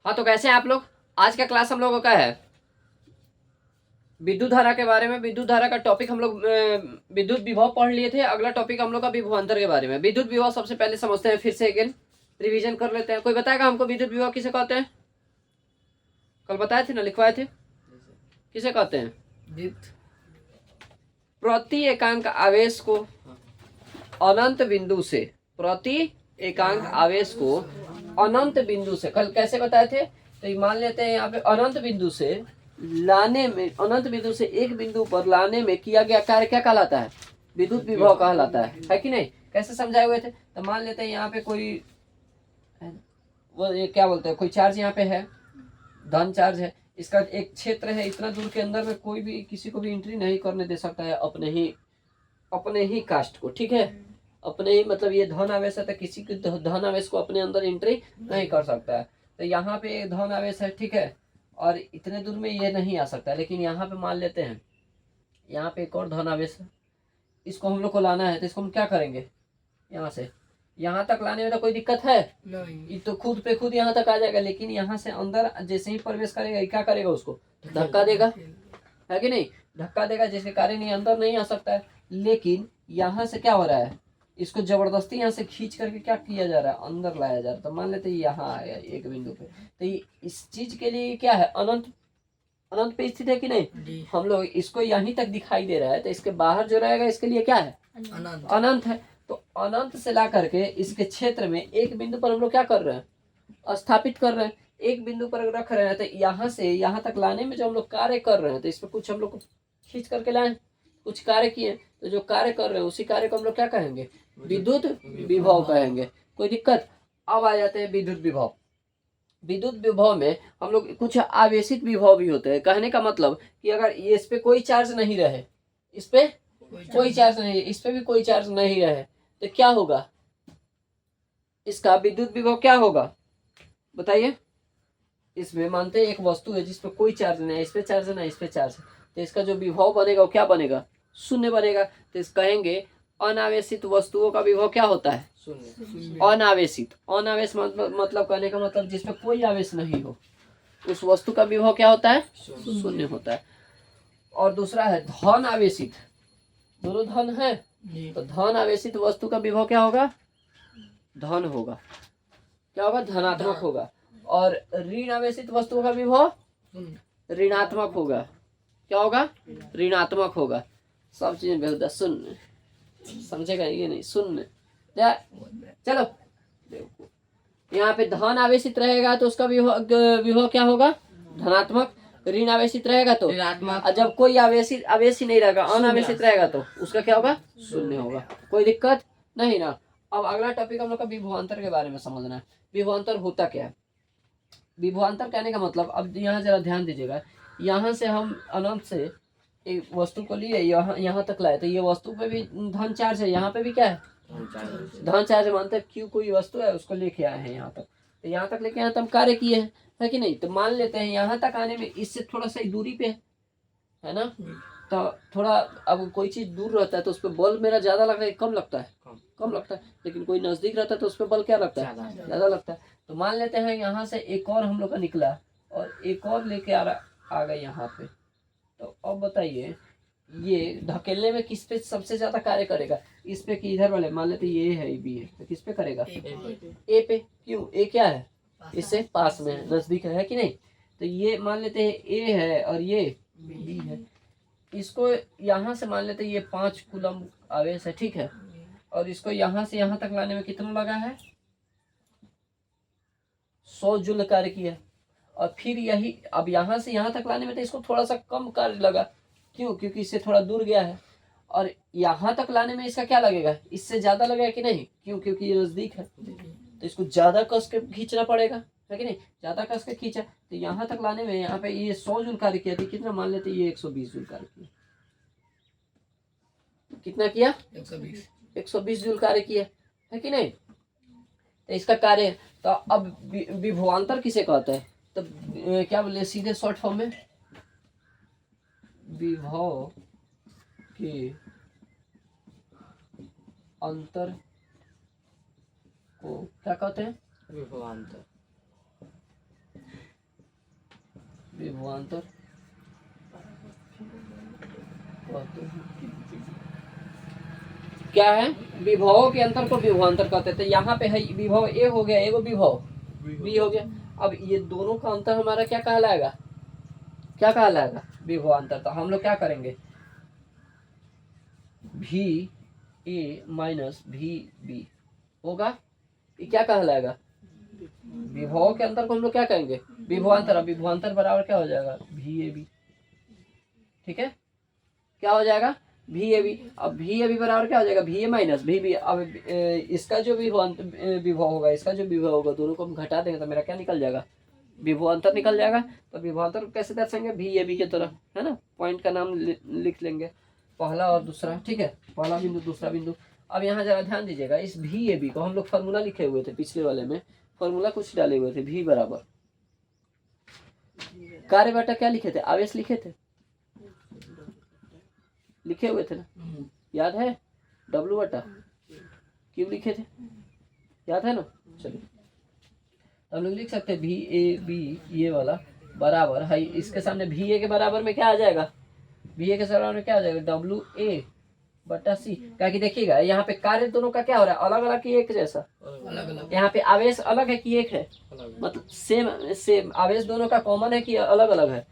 हाँ, तो कैसे हैं आप लोग। आज का क्लास हम लोगों का है विद्युत धारा के बारे में। विद्युत धारा का टॉपिक हम लोग विद्युत विभव पढ़ लिए थे। अगला टॉपिक हम लोग का विभवांतर के बारे में। विद्युत विभव सबसे पहले समझते हैं, फिर से अगेन रिवीजन कर लेते हैं। कोई बताएगा हमको विद्युत विभव किसे कहते हैं? कल बताए थे ना, लिखवाए थे। किसे कहते हैं? प्रति एकांक आवेश को अनंत बिंदु से, प्रति एकांक आवेश को अनंत बिंदु से, कल कैसे बताए थे? तो मान लेते हैं यहाँ पे अनंत बिंदु से लाने में, अनंत बिंदु से एक बिंदु पर लाने में किया गया कार्य क्या कहलाता है? विद्युत विभव कहलाता है कि नहीं? कैसे समझाए हुए थे? तो मान लेते हैं यहाँ पे कोई वो ये क्या बोलते हैं, कोई चार्ज यहाँ पे है, धन चार्ज है। इसका एक क्षेत्र है, इतना दूर के अंदर में कोई भी किसी को भी एंट्री नहीं करने दे सकता है अपने ही कास्ट को, ठीक है? अपने ही मतलब ये धन आवेश है तो किसी के धन आवेश को अपने अंदर एंट्री नहीं कर सकता है। तो यहाँ पे धन आवेश है, ठीक है, और इतने दूर में ये नहीं आ सकता। लेकिन यहाँ पे मान लेते हैं यहाँ पे एक और धन आवेश है, इसको हम लोग को लाना है। तो इसको हम क्या करेंगे? यहाँ से यहाँ तक लाने में तो कोई दिक्कत है नहीं, ये तो खुद पे खुद यहाँ तक आ जाएगा। लेकिन यहाँ से अंदर जैसे ही प्रवेश करेगा, क्या करेगा? उसको धक्का देगा, है कि नहीं? धक्का देगा, जिसके कारण ये अंदर नहीं आ सकता है। लेकिन यहाँ से क्या हो रहा है, इसको जबरदस्ती यहाँ से खींच करके क्या किया जा रहा है, अंदर लाया जा रहा है। तो मान लेते हैं यहाँ आया एक बिंदु पे, तो ये इस चीज के लिए क्या है, अनंत अनंत पे स्थित है कि नहीं? हम लोग इसको यहीं तक दिखाई दे रहा है, तो इसके बाहर जो रहेगा इसके लिए क्या है? अनंत है। तो अनंत से ला करके इसके क्षेत्र में एक बिंदु पर हम लोग क्या कर रहे हैं? स्थापित कर रहे हैं। एक बिंदु पर रख रहे हैं, तो यहाँ से यहाँ तक लाने में जो हम लोग कार्य कर रहे हैं, तो इसमें कुछ हम लोग खींच करके लाए, कुछ कार्य किए। तो जो कार्य कर रहे हैं उसी कार्य को हम लोग क्या कहेंगे? विद्युत विभव कहेंगे। कोई दिक्कत? अब आ जाते हैं विद्युत विभव। विद्युत विभव में हम लोग कुछ आवेशित विभव भी होते हैं। कहने का मतलब कि अगर ये इस पे कोई चार्ज नहीं रहे, इस पे कोई चार्ज नहीं, इस पे भी कोई चार्ज नहीं रहे, तो क्या होगा? इसका विद्युत विभव क्या होगा बताइए? इसमें मानते हैं एक वस्तु है जिसपे कोई चार्ज नहीं है, इस पे चार्ज है ना, इस पे चार्ज है, तो इसका जो विभव बनेगा वो क्या बनेगा? शून्य बनेगा। तो इस कहेंगे अनावेशित वस्तुओं का विभव क्या होता है? शून्य। अनावेशित, अनावेश मतलब कहने का मतलब जिसमें कोई आवेश नहीं हो, उस वस्तु का विभव क्या होता है? शून्य होता है। और दूसरा है धन आवेशित, दोनों धन है, तो धन आवेशित वस्तु का विभव क्या होगा? धन होगा। क्या होगा? धनात्मक होगा। और ऋण आवेशित वस्तुओं का विभव ऋणात्मक होगा। क्या होगा? ऋणात्मक होगा। सब चीज बेहुदा शून्य, समझेगा ये नहीं? शून्य। चलो, यहाँ पे धन आवेशित रहेगा तो उसका विभव क्या होगा? धनात्मक। ऋण आवेशित रहेगा तो ऋणात्मक। और जब कोई आवेश ही नहीं रहेगा, अनावेशित रहेगा, तो उसका क्या होगा? शून्य होगा। कोई दिक्कत नहीं ना? अब अगला टॉपिक हम लोग का विभवांतर के बारे में समझना है। विभवांतर होता क्या है? विभवांतर कहने का मतलब, अब यहाँ जरा ध्यान दीजिएगा, यहाँ से हम अनंत से एक वस्तु को लिए यहाँ तक लाए, तो ये वस्तु पे भी धन चार्ज है, यहाँ पे भी क्या है? धन चार्ज। मानते हैं क्यों, कोई वस्तु है उसको लेके आए हैं यहाँ तक, तो यहाँ तक लेके आए तो हम कार्य किए हैं, है कि नहीं? तो मान लेते हैं यहाँ तक आने में इससे थोड़ा सा दूरी पे है ना, तो थोड़ा अब कोई चीज दूर रहता है तो उस पर बल मेरा ज्यादा लगता है, कम लगता है? कम लगता है। लेकिन कोई नजदीक रहता है तो उस पर बल क्या लगता है? ज्यादा लगता है। तो मान लेते हैं यहाँ से एक और हम लोग का निकला और एक और लेके आ गए यहाँ पे। तो अब बताइए ये धकेलने में किस पे सबसे ज्यादा कार्य करेगा? इस पे कि इधर वाले? मान लेते ये है, बी है, तो किस पे करेगा? ए पे। क्यों? ए क्या है? इससे पास में है, नजदीक है कि नहीं? तो ये मान लेते हैं ए है और ये बी है। इसको यहाँ से मान लेते हैं ये 5 कूलम आवेश है, ठीक है, और इसको यहाँ से यहाँ तक लाने में कितना लगा है? 100 जूल कार्य किया। और फिर यही अब यहाँ से यहाँ तक लाने में तो इसको थोड़ा सा कम कार्य लगा। क्यों? क्योंकि इससे थोड़ा दूर गया है। और यहाँ तक लाने में इसका क्या लगेगा? इससे ज्यादा लगेगा कि नहीं? क्यों? क्योंकि ये नजदीक है, तो इसको ज्यादा कस के खींचना पड़ेगा, है कि नहीं? ज्यादा कस के खींचा तो यहाँ तक लाने में, यहाँ पे ये 100 जूल कार्य किया, तो कितना मान लेते ये 120 जूल कार्य किया। कितना किया? 120 जूल कार्य किया, है कि नहीं? तो इसका कार्य। तो अब विभवांतर किसे कहते हैं? तो क्या बोले सीधे शॉर्ट फॉर्म में, विभव के अंतर को क्या कहते हैं? विभवांतर। विभवांतर क्या है, विभव के अंतर को विभवांतर कहते हैं। तो यहाँ पे है विभव ए हो गया, एगो विभव बी हो गया। अब ये दोनों का अंतर हमारा क्या कहलाएगा, क्या कहलाएगा, विभवांतर। तो हम लोग क्या करेंगे, भी ए माइनस भी बी होगा, ये क्या कहलाएगा, विभव के अंतर को हम लोग क्या कहेंगे, विभवांतर। अब विभवांतर बराबर क्या हो जाएगा, भी ए बी। ठीक है, क्या हो जाएगा, भी ए बी। अब भी ए बी बराबर क्या हो जाएगा, भी ए माइनस भी बी। अब इसका जो विभव होगा, इसका जो विभव होगा, दोनों को हम घटा देंगे तो मेरा क्या निकल जाएगा, विभवांतर निकल जाएगा। तो विभवांतर को कैसे दर्शाएंगे, भी ए बी की तरह, है ना। पॉइंट का नाम लिख लेंगे, पहला और दूसरा। ठीक है, पहला बिंदु दूसरा बिंदु। अब यहाँ जरा ध्यान दीजिएगा, इस भी ए बी को हम लोग फॉर्मूला लिखे हुए थे, पिछले वाले में फॉर्मूला कुछ डाले हुए थे, भी बराबर कार्य बटा क्या लिखे थे, आवेश लिखे थे, लिखे हुए थे ना, याद है, डब्लू बटा क्यों लिखे थे, याद है ना। चलिए हम लोग लिख सकते हैं भी ए बी ये वाला बराबर है, इसके सामने भी ए के बराबर में क्या आ जाएगा, भी ए के बराबर में क्या आ जाएगा, डब्लू ए बटा सी। क्या कि देखिएगा यहाँ पे कार्य दोनों का क्या हो रहा है, अलग अलग की एक जैसा, अलग अलग। यहाँ पे आवेश अलग है कि एक है, मतलब सेम सेम आवेश दोनों का कॉमन है कि अलग अलग है,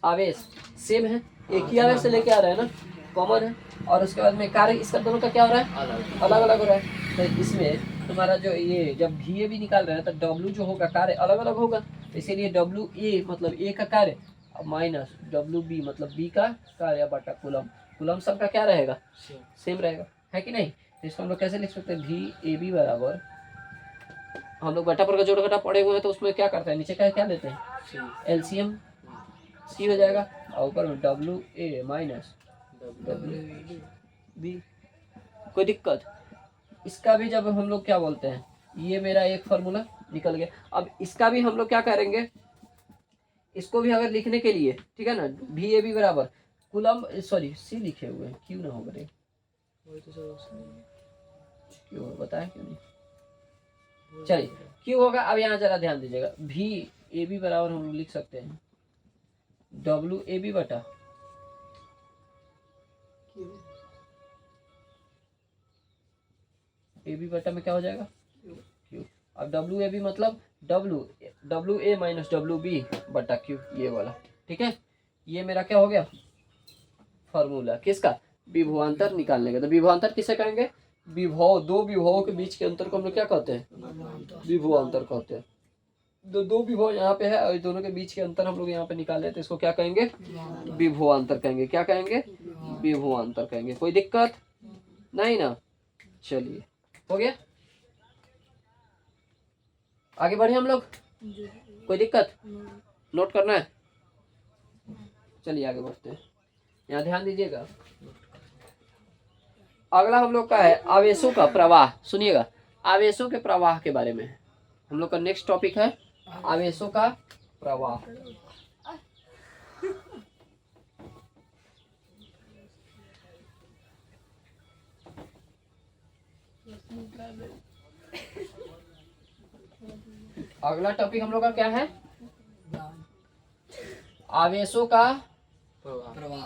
आवेश सेम है, एक ही आवेश से लेके आ रहा है ना, कॉमन है। और उसके बाद में कार्य इसका दोनों का क्या हो रहा है, अलग अलग हो रहा है। तो इसमें तुम्हारा जो ये जब भी ए भी निकाल रहे हैं तो डब्लू जो होगा कार्य अलग अलग होगा, इसीलिए डब्लू ए मतलब ए का कार्य माइनस डब्लू बी मतलब बी का कार्य बटा कूलम। कूलम सबका क्या रहेगा, सेम रहेगा, है कि नहीं। तो इसको हम लोग कैसे लिख सकते हैं, भी ए बी बराबर, हम लोग बटा पर का जोड़ घटा पड़े हुए हैं तो उसमें क्या करते हैं, नीचे का क्या लेते हैं, एलसीएम सी हो जाएगा, और ऊपर में W A minus W B. कोई दिक्कत, इसका भी जब हम लोग क्या बोलते हैं, ये मेरा एक फार्मूला निकल गया। अब इसका भी हम लोग क्या करेंगे, इसको भी अगर लिखने के लिए, ठीक है ना, भी ए बी बराबर कूलम, सॉरी सी लिखे हुए हैं, क्यों ना होगा रे, क्यों बताया क्यों नहीं, चलिए क्यों होगा। अब यहाँ जरा ध्यान दीजिएगा, भी ए बी बराबर हम लोग लिख सकते हैं डब्लू ए बी बटा ए बी बटा में क्या हो जाएगा, क्यू। अब डब्लू ए बी मतलब W A minus W B बटा क्यू, ये वाला। ठीक है, ये मेरा क्या हो गया, फॉर्मूला किसका, विभवांतर निकालने का। तो विभवांतर किसे कहेंगे, विभव, दो विभवों के बीच के अंतर को हम लोग क्या कहते हैं, विभवांतर कहते हैं। दो विभव यहाँ पे है और दोनों के बीच के अंतर हम लोग यहाँ पे निकाले, तो इसको क्या कहेंगे, विभवांतर कहेंगे। क्या कहेंगे, विभवांतर कहेंगे। कोई दिक्कत नहीं ना, चलिए हो गया, आगे बढ़े हम लोग, कोई दिक्कत, नोट करना है, चलिए आगे बढ़ते हैं। यहाँ ध्यान दीजिएगा, अगला हम लोग का है आवेशों का प्रवाह। सुनिएगा, आवेशों के प्रवाह के बारे में हम लोग का नेक्स्ट टॉपिक है, आवेशों का प्रवाह। अगला टॉपिक हम लोग का क्या है, आवेशों का प्रवाह,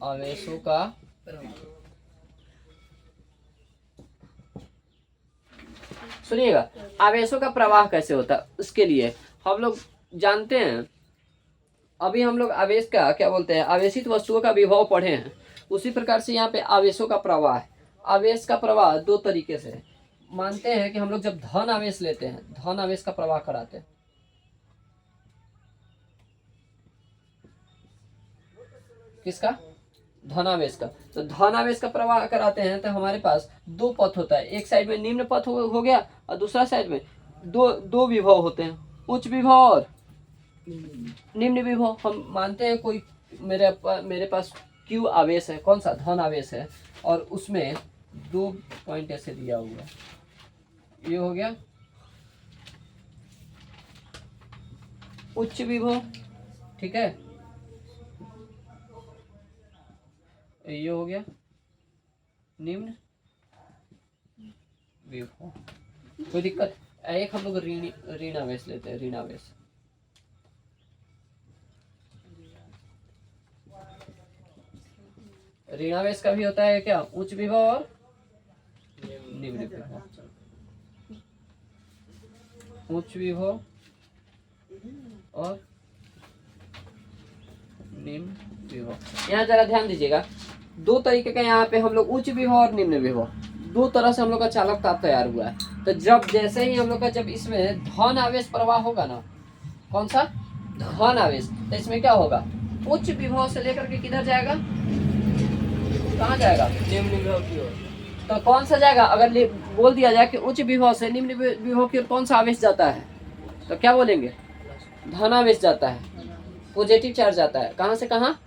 आवेशों का सुनिएगा, आवेशों का प्रवाह कैसे होता है, उसके लिए हम लोग जानते हैं, अभी हम लोग आवेश का क्या बोलते हैं, आवेशित वस्तुओं का विभव पढ़े हैं, उसी प्रकार से यहाँ पे आवेशों का प्रवाह है। आवेश का प्रवाह दो तरीके से है। मानते हैं कि हम लोग जब धन आवेश लेते हैं, धन आवेश का प्रवाह कराते हैं, किसका, धनावेश का। तो धनावेश का प्रवाह कराते हैं तो हमारे पास दो पथ होता है, एक साइड में निम्न पथ हो गया और दूसरा साइड में दो विभव होते हैं, उच्च विभव और निम्न विभव। हम मानते हैं कोई मेरे पास क्यू आवेश है, कौन सा, धन आवेश है, और उसमें दो पॉइंट ऐसे दिया हुआ है, ये हो गया उच्च विभव, ठीक है, ये हो गया निम्न विभव। कोई दिक्कत, एक हम लोग ऋण आवेश लेते हैं, ऋण आवेश। ऋण आवेश का भी होता है क्या, उच्च विभव और निम्न विभव। उच्च विभव और निम्न विभव। यहाँ जरा ध्यान दीजिएगा, दो तरीके का यहाँ पे हम लोग उच्च विभव और निम्न विभव, दो तरह से हम लोग का चालक ताप तैयार हुआ है। तो जब जैसे ही हम लोग का जब इसमें धन आवेश प्रवाह होगा ना, कौन सा धन आवेश, तो इसमें क्या होगा, उच्च विभव से लेकर के किधर जाएगा, कहाँ जाएगा, निम्न विभव की ओर। तो कौन सा जाएगा, अगर बोल दिया जाए कि उच्च विभव से निम्न विभव की ओर कौन सा आवेश जाता है, तो क्या बोलेंगे, धन आवेश जाता है, पॉजिटिव चार्ज जाता है। कहाँ से कहाँ,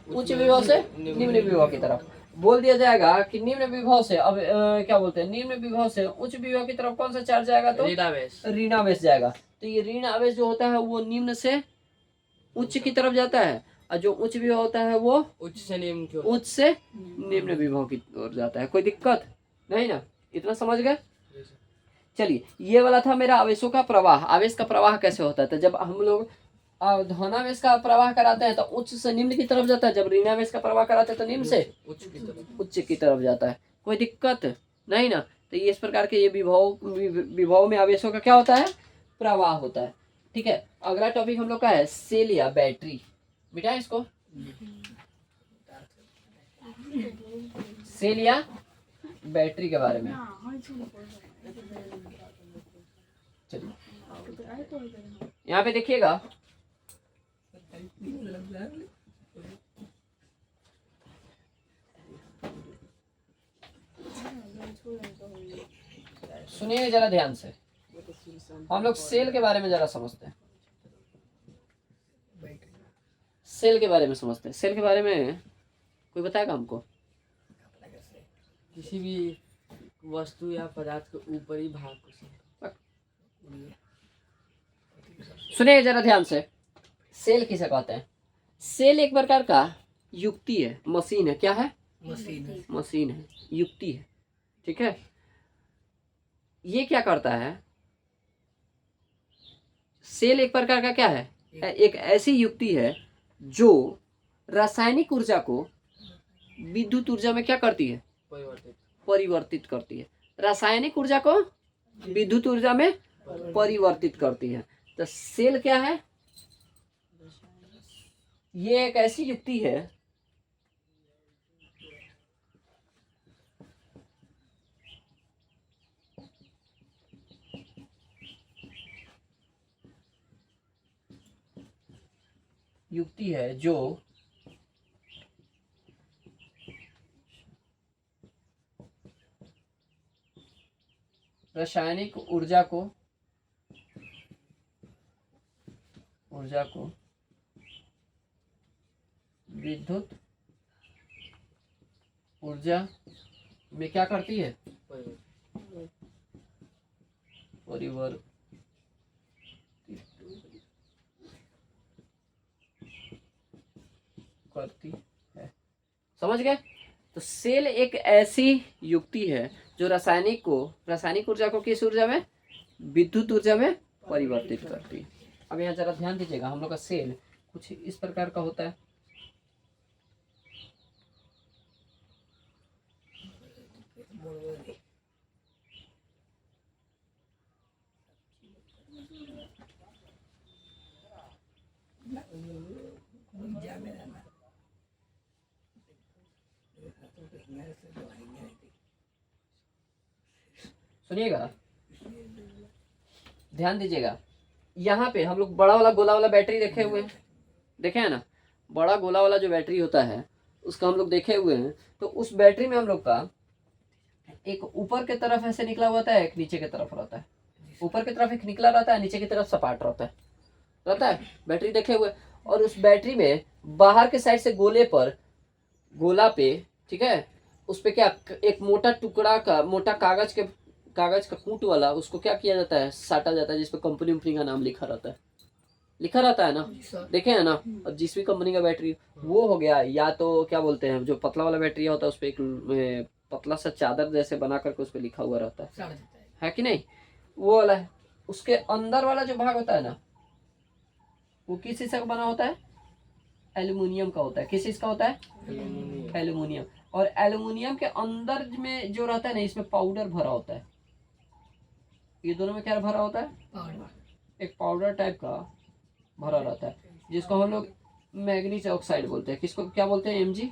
उच्च विभव से निम्न विभव की तरफ। बोल दिया जाएगा कि निम्न विभव से, अब क्या बोलते हैं, निम्न विभव से उच्च विभव की तरफ कौन सा चार्ज जाएगा, तो ऋण आवेश जाएगा। तो ये ऋण आवेश जो होता है वो निम्न से उच्च की तरफ जाता है, और जो उच्च विभव होता है वो उच्च से निम्न की ओर, उच्च से निम्न विभव की ओर जाता है। कोई दिक्कत नहीं ना, इतना समझ गए। चलिए, ये वाला था मेरा आवेशों का प्रवाह। आवेश का प्रवाह कैसे होता है, तो जब हम लोग धनावेश का प्रवाह कराते हैं तो उच्च से निम्न की तरफ जाता है, जब ऋणावेश का प्रवाह कराते हैं तो निम्न से उच्च की तरफ जाता है। कोई दिक्कत नहीं ना। तो ये इस प्रकार के ये विभव में आवेशों का क्या होता है, प्रवाह होता है। ठीक है, अगला टॉपिक हम लोग का है सेल या बैटरी। मिटा इसको, सेल या बैटरी के बारे में। चलिए यहाँ पे देखिएगा, सुनिए जरा ध्यान से, हम लोग सेल के बारे में जरा समझते हैं, सेल के बारे में समझते हैं। सेल के बारे में कोई बताएगा हमको, किसी भी वस्तु या पदार्थ के ऊपरी भाग को। सुनिए जरा ध्यान से, सेल किसे कहते हैं। सेल एक प्रकार का युक्ति है, मशीन है। क्या है, मशीन है, युक्ति है। ठीक है, ये क्या करता है, सेल एक प्रकार का क्या है, एक ऐसी युक्ति है जो रासायनिक ऊर्जा को विद्युत ऊर्जा में क्या करती है, परिवर्तित करती है। रासायनिक ऊर्जा को विद्युत ऊर्जा में परिवर्तित करती है। तो सेल क्या है, ये एक ऐसी युक्ति है जो रासायनिक ऊर्जा को विद्युत ऊर्जा में क्या करती है, परिवर्तित करती है। समझ गए। तो सेल एक ऐसी युक्ति है जो रासायनिक ऊर्जा को किस ऊर्जा में, विद्युत ऊर्जा में परिवर्तित करती है। अब यहाँ जरा ध्यान दीजिएगा, हम लोग का सेल कुछ इस प्रकार का होता है। सुनिएगा, ध्यान दीजिएगा, यहाँ पे हम लोग बड़ा वाला गोला वाला बैटरी देखे हुए हैं, देखे हैं ना, बड़ा गोला वाला जो बैटरी होता है उसका हम लोग देखे हुए हैं। तो उस बैटरी में हम लोग का एक ऊपर के तरफ ऐसे निकला हुआ होता है, एक नीचे की तरफ रहता है। ऊपर की तरफ एक निकला रहता है, नीचे की तरफ सपाट रहता है बैटरी देखे हुए। और उस बैटरी में बाहर के साइड से गोला पे, ठीक है, उस पे क्या, एक मोटा टुकड़ा का, मोटा कागज का कूट वाला, उसको क्या किया जाता है, साटा जाता है, जिसपे कंपनी उम्पनी का नाम लिखा रहता है ना, देखे है ना। और जिस भी कंपनी का बैटरी वो हो गया, या तो क्या बोलते हैं, जो पतला वाला बैटरी होता है उस पर एक पतला सा चादर जैसे बना करके उस पर लिखा हुआ रहता है कि नहीं। वो वाला है। उसके अंदर वाला जो भाग होता है ना, वो किस चीज का बना होता है? एल्युमिनियम का होता है। किस चीज का होता है? एल्युमिनियम। और एल्युमिनियम के अंदर में जो रहता है ना, इसमें पाउडर भरा होता है। ये दोनों में क्या भरा होता है? एक पाउडर टाइप का भरा रहता है, जिसको हम लोग मैग्नीज ऑक्साइड बोलते हैं। किसको क्या बोलते हैं? एमजी,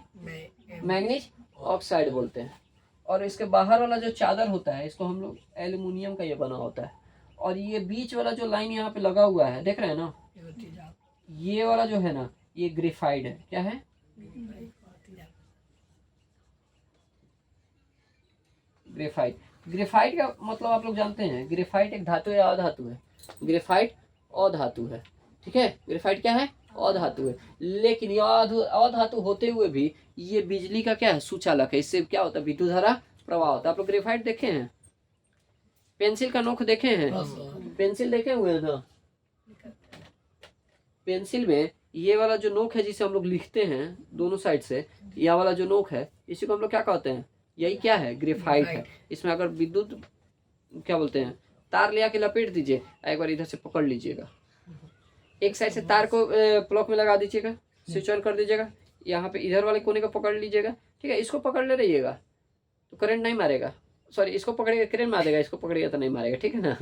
मैग्नीज ऑक्साइड बोलते हैं। और इसके बाहर वाला जो चादर होता है, इसको हम लोग एल्युमिनियम का ये बना होता है। और ये बीच वाला जो लाइन यहाँ पे लगा हुआ है, देख रहे हैं ना, ये वाला जो है ना, ये ग्रेफाइट है। क्या है? ग्रेफाइट। ग्रेफाइट का मतलब आप लोग जानते हैं, ग्रेफाइट एक धातु या अधातु है? ग्रेफाइट अधातु है। ठीक है, ग्रेफाइट क्या है? अधातु है। लेकिन ये अधातु होते हुए भी ये बिजली का क्या है? सुचालक है। इससे क्या होता है? विद्युत धारा प्रवाह होता है। आप लोग ग्रेफाइट देखे हैं? पेंसिल का नोक देखे हैं? पेंसिल देखे हुए हैं ना? पेंसिल में ये वाला जो नोक है, जिसे हम लोग लिखते हैं दोनों साइड से, यह वाला जो नोक है, इसी को हम लोग क्या कहते हैं? यही क्या है? ग्रेफाइट है। इसमें अगर विद्युत क्या बोलते हैं, तार ले आके लपेट दीजिए, एक बार इधर से पकड़ लीजिएगा, एक साइड से तार को प्लग में लगा दीजिएगा, स्विच ऑन कर दीजिएगा, यहाँ पे इधर वाले कोने को पकड़ लीजिएगा। ठीक है, इसको पकड़ ले रहिएगा तो करंट नहीं मारेगा। सॉरी, इसको पकड़ेगा करंट मार देगा, इसको पकड़ेगा तो नहीं मारेगा। ठीक है ना?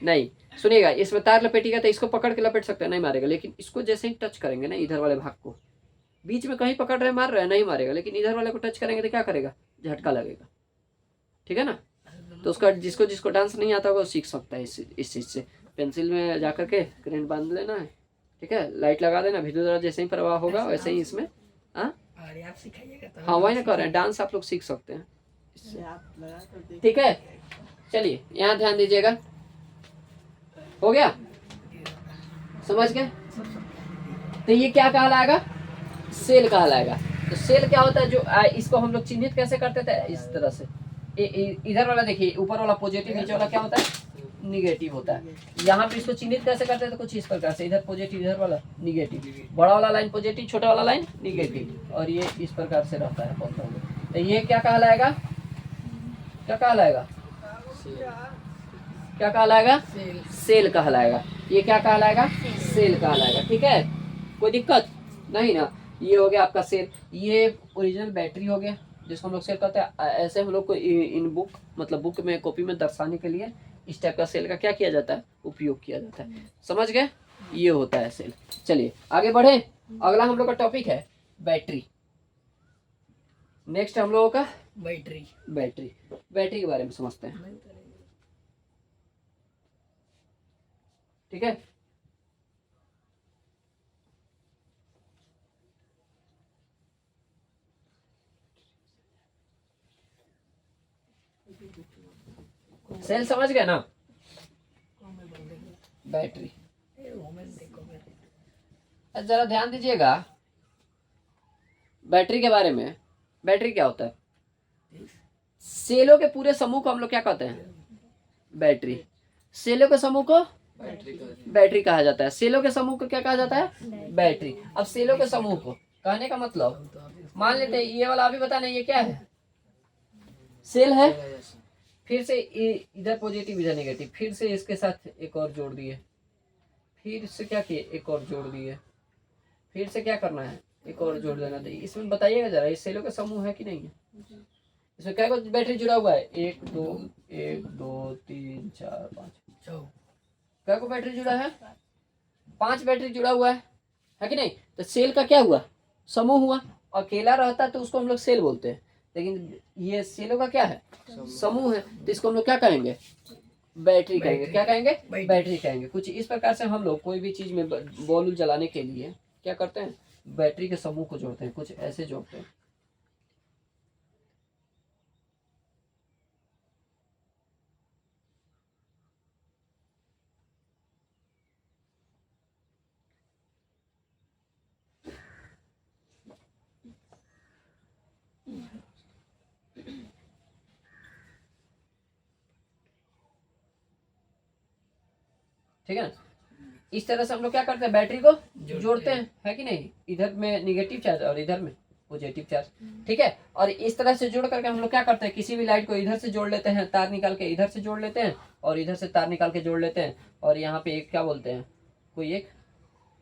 नहीं, सुनिएगा, इसमें तार लपेटिएगा तो इसको पकड़ के लपेट सकते हैं, नहीं मारेगा। लेकिन इसको जैसे ही टच करेंगे ना, इधर वाले भाग को, बीच में कहीं पकड़ रहे मार रहे हैं, नहीं मारेगा। लेकिन इधर वाले को टच करेंगे तो क्या करेगा? झटका लगेगा। ठीक है ना? तो उसका जिसको जिसको डांस नहीं आता होगा वो सीख सकता है इस चीज़ से। पेंसिल में जा करके करंट बांध लेना है। ठीक है, लाइट लगा देना, विद्युत धारा जैसे ही प्रवाह होगा वैसे ही इसमें आप सिखाइएगा। हाँ, वही ना कर रहे हैं, डांस आप लोग सीख सकते हैं। ठीक है, चलिए यहाँ ध्यान दीजिएगा। हो गया? समझ गए? तो ये क्या कहलाएगा? सेल कहलाएगा। तो सेल क्या होता है? जो इसको हम लोग चिन्हित कैसे करते थे? इस तरह से। इधर वाला देखिए, ऊपर वाला पॉजिटिव, नीचे वाला क्या होता है? निगेटिव होता है। यहाँ पे इसको चिन्हित कैसे करते थे? कुछ इस प्रकार से, इधर पॉजिटिव, इधर वाला निगेटिव, बड़ा वाला लाइन पॉजिटिव, छोटा वाला लाइन निगेटिव, और ये इस प्रकार से रहता है। तो ये क्या कहलाएगा? क्या कहलाएगा? क्या कहलाएगा? सेल कहलाएगा। ये क्या कहलाएगा? सेल कहलाएगा। ठीक है, कोई दिक्कत नहीं ना? ये हो गया आपका सेल। ये ओरिजिनल बैटरी हो गया, जिसको हम लोग सेल कहते हैं। ऐसे हम लोग को इन बुक, मतलब बुक में, कॉपी में दर्शाने के लिए इस टाइप का सेल का क्या किया जाता है? उपयोग किया जाता है। समझ गए? ये होता है सेल। चलिए आगे बढ़े। अगला हम लोग का टॉपिक है बैटरी। नेक्स्ट हम लोगों का बैटरी। बैटरी के बारे में समझते हैं। ठीक है, सेल समझ गए ना? बैटरी, जरा ध्यान दीजिएगा बैटरी के बारे में। बैटरी क्या होता है? सेलों के पूरे समूह को हम लोग क्या कहते हैं? बैटरी। सेलों के समूह को बैटरी कहा जाता है। सेलों के समूह को क्या कहा जाता है? बैटरी। अब सेलों के समूह को कहने का मतलब, मान लेते हैं ये वाला, अभी बताना ये क्या है? सेल है। फिर से इधर पॉजिटिव, इधर नेगेटिव, फिर से इसके साथ एक और जोड़ दिए, फिर से क्या किए? एक और जोड़ दिए, फिर से क्या करना है? एक और जोड़ देना। तो इसमें बताइएगा जरा, ये सेलों का समूह है कि नहीं है? इसमें क्या बैटरी जुड़ा हुआ है? 1 2 3 4 5 क्या को बैटरी जुड़ा है? 5 बैटरी जुड़ा हुआ है कि नहीं? तो सेल का क्या हुआ? समूह हुआ। अकेला रहता है तो उसको हम लोग सेल बोलते हैं, लेकिन ये सेलों का क्या है? समूह है, तो इसको हम लोग क्या कहेंगे? बैटरी कहेंगे। क्या कहेंगे? बैटरी कहेंगे। कुछ इस प्रकार से हम लोग कोई भी चीज में बॉल जलाने के लिए क्या करते हैं? बैटरी के समूह को जोड़ते हैं, कुछ ऐसे जोड़ते हैं। ठीक है ना? इस तरह से हम लोग क्या करते हैं? बैटरी को जोड़ते हैं, है कि नहीं? इधर में निगेटिव चार्ज और इधर में पॉजिटिव चार्ज। ठीक है, और इस तरह से जोड़ करके हम लोग क्या करते हैं? किसी भी लाइट को इधर से जोड़ लेते हैं, तार निकाल के इधर से जोड़ लेते हैं, और इधर से तार निकाल के जोड़ लेते हैं और यहाँ पे एक क्या बोलते हैं, कोई एक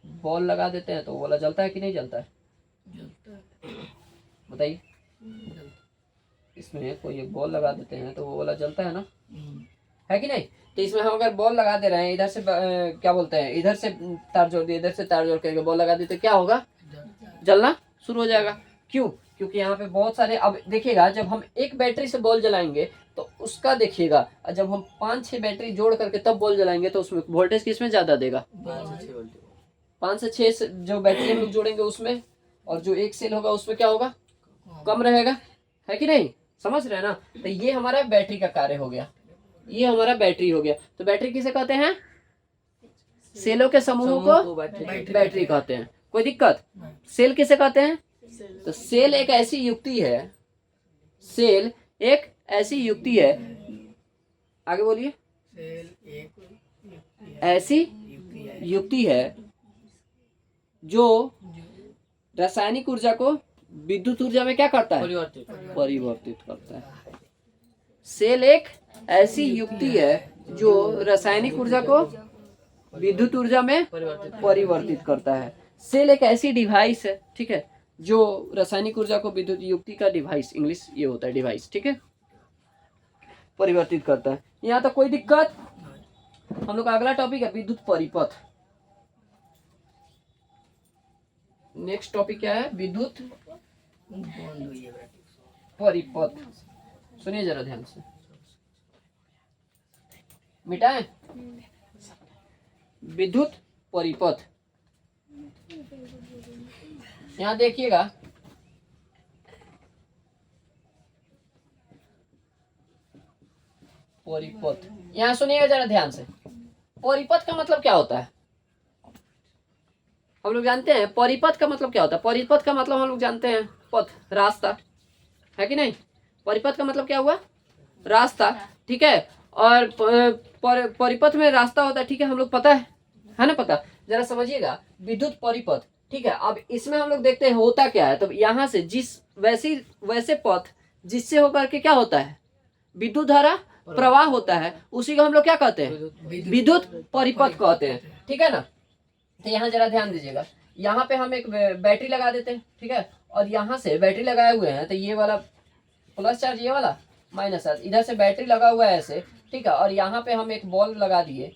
बॉल लगा देते हैं, तो वो वाला जलता है कि नहीं जलता है, बताइए। इसमें कोई एक बॉल लगा देते हैं तो वो वाला जलता है ना, है कि नहीं। तो इसमें हम अगर बॉल लगा दे रहे हैं, इधर से क्या बोलते हैं, इधर से तार जोड़ दिए, इधर से तार जोड़ करके बॉल लगा दिए, तो क्या होगा, जलना शुरू हो जाएगा। क्यों, क्योंकि यहाँ पे बहुत सारे, अब देखिएगा जब हम एक बैटरी से बॉल जलाएंगे तो उसका देखिएगा, और जब हम 5-6 बैटरी जोड़ करके तब बॉल जलाएंगे तो उसमें वोल्टेज किसमें ज्यादा देगा, 5 से 6 जो बैटरी हम लोग जोड़ेंगे उसमें, और जो एक सेल होगा उसमें क्या होगा, कम रहेगा, है कि नहीं, समझ रहे हैं ना। तो ये हमारा बैटरी का कार्य हो गया, ये हमारा बैटरी हो गया। तो बैटरी किसे कहते हैं, सेलों के समूह को बैटरी कहते हैं। कोई दिक्कत, सेल किसे कहते हैं, तो सेल एक ऐसी युक्ति है, सेल एक ऐसी युक्ति है, आगे बोलिए, ऐसी युक्ति है जो रासायनिक ऊर्जा को विद्युत ऊर्जा में क्या करता है, परिवर्तित करता है। सेल एक ऐसी युक्ति है जो रासायनिक ऊर्जा को विद्युत ऊर्जा में परिवर्तित करता है। सेल एक ऐसी डिवाइस है, ठीक है, जो रासायनिक ऊर्जा को विद्युत युक्ति का डिवाइस, इंग्लिश ये होता है डिवाइस, ठीक है, परिवर्तित करता है। यहाँ तो कोई दिक्कत। हम लोग का अगला टॉपिक है विद्युत परिपथ। नेक्स्ट टॉपिक क्या है, विद्युत परिपथ। सुनिए जरा ध्यान से, मिटाएं, विद्युत परिपथ। यहां देखिएगा, परिपथ, यहां सुनिएगा जरा ध्यान से। परिपथ का मतलब क्या होता है, हम लोग जानते हैं परिपथ का मतलब क्या होता है। परिपथ का मतलब हम लोग जानते हैं पथ, रास्ता, है कि नहीं। परिपथ का मतलब क्या हुआ, रास्ता, ठीक है। और परिपथ में रास्ता होता है, ठीक है, हम लोग पता है ना, पता। जरा समझिएगा, विद्युत परिपथ, ठीक है। अब इसमें हम लोग देखते हैं होता क्या है। तो यहाँ से जिस वैसे पथ जिससे होकर के क्या होता है, विद्युत धारा प्रवाह होता है, उसी को हम लोग क्या कहते हैं, विद्युत परिपथ कहते हैं, ठीक है ना। तो यहाँ जरा ध्यान दीजिएगा, यहाँ पे हम एक बैटरी लगा देते हैं, ठीक है, और यहाँ से बैटरी लगाए हुए हैं, तो ये वाला प्लस चार्ज, ये वाला माइनस चार्ज, इधर से बैटरी लगा हुआ है ऐसे, ठीक है, और यहाँ पे हम एक बल्ब लगा दिए,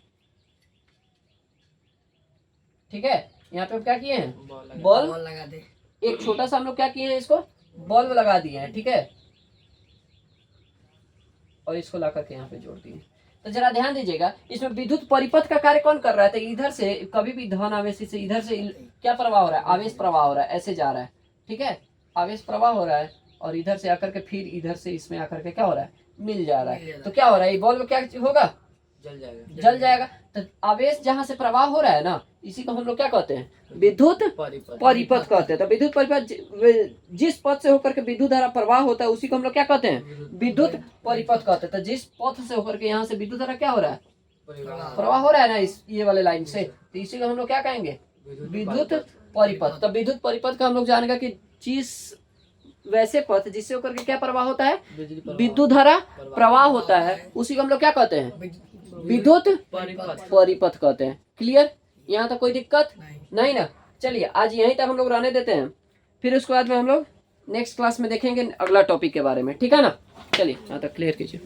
ठीक है। यहाँ पे हम क्या किए हैं, बल्ब लगा दे, एक छोटा सा हम लोग क्या किए हैं, इसको बल्ब लगा दिए हैं, ठीक है, और इसको ला करके यहाँ पे जोड़ दिए। तो जरा ध्यान दीजिएगा, इसमें विद्युत परिपथ का कार्य कौन कर रहा है। तो इधर से कभी भी धन आवेश से इधर से क्या प्रवाह हो रहा है, आवेश प्रवाह हो रहा है, ऐसे जा रहा है, ठीक है, आवेश प्रवाह हो रहा है, और इधर से आकर के फिर इधर से इसमें आकर के क्या हो रहा है, मिल जा रहा है। तो क्या हो रहा है, ये बल्ब क्या होगा, जल जाएगा। तो आवेश जहां से प्रवाह हो रहा है ना, इसी को हम लोग क्या कहते हैं, विद्युत परिपथ कहते हैं। तो विद्युत परिपथ जिस पथ से होकर के विद्युत धारा प्रवाह होता है, उसी को हम लोग क्या कहते हैं, विद्युत परिपथ कहते हैं। तो जिस पथ से होकर के यहाँ से विद्युत धारा क्या हो रहा है, प्रवाह हो रहा है ना, इस ये वाले लाइन से, तो इसी को हम लोग क्या कहेंगे, विद्युत परिपथ। तो विद्युत परिपथ का हम लोग जानेगा कि जिस वैसे पथ जिससे होकर के क्या प्रवाह होता है, विद्युत धारा प्रवाह होता है, उसी को हम लोग क्या कहते हैं, विद्युत परिपथ कहते हैं। क्लियर, यहाँ तक कोई दिक्कत नहीं ना। चलिए आज यहीं तक हम लोग रहने देते हैं, फिर उसके बाद में हम लोग नेक्स्ट क्लास में देखेंगे अगला टॉपिक के बारे में, ठीक है ना। चलिए यहाँ तक क्लियर कीजिए।